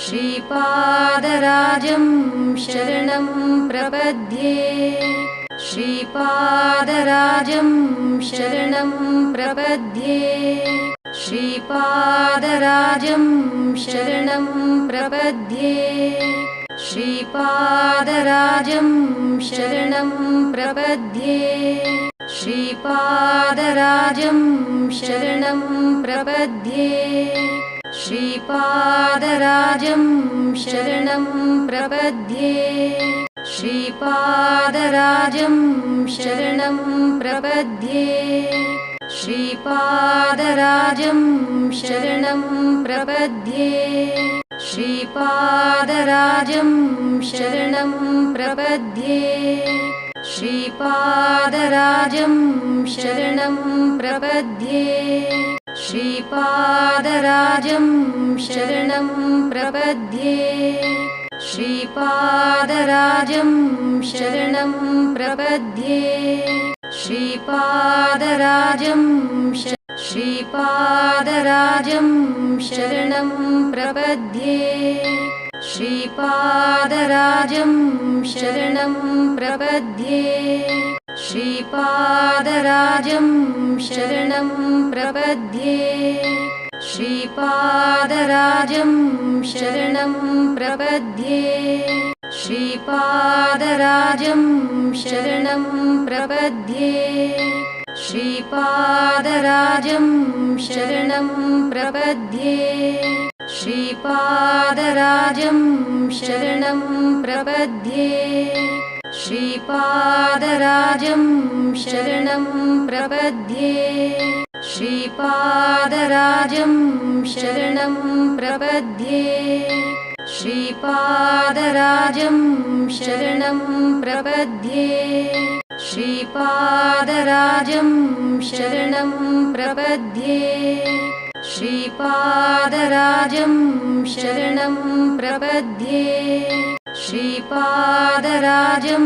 श्रीपादराजं शरणं प्रपद्ये श्रीपादराजं शरणं प्रपद्ये श्रीपादराजं शरणं प्रपद्ये श्रीपादराजं शरणं प्रपद्ये श्रीपादराजं शरणं प्रपद्ये श्रीपादराजं शरणं प्रपद्ये श्रीपादराजं शरणं प्रपद्ये श्रीपादराजं शरणं प्रपद्ये श्रीपादराजं शरणं प्रपद्ये श्रीपादराजं शरणं प्रपद्ये श्रीपादराजं शरणं प्रपद्ये श्रीपादराजं शरणं प्रपद्ये श्रीपादराजं श्रीपादराजं शरणं प्रपद्ये श्रीपादराजं शरणं प्रपद्ये श्रीपादराजं शरणं प्रपद्ये श्रीपादराजं शरणं प्रपद्ये श्रीपादराजं शरणं प्रपद्ये श्रीपादराजं शरणं प्रपद्ये श्रीपादराजं शरणं प्रपद्ये श्रीपादराजं शरणं प्रपद्ये श्रीपादराजं शरणं प्रपद्ये श्रीपादराजं शरणं प्रपद्ये श्रीपादराजं शरणं प्रपद्ये श्रीपादराजं शरणं प्रपद्ये श्रीपादराजं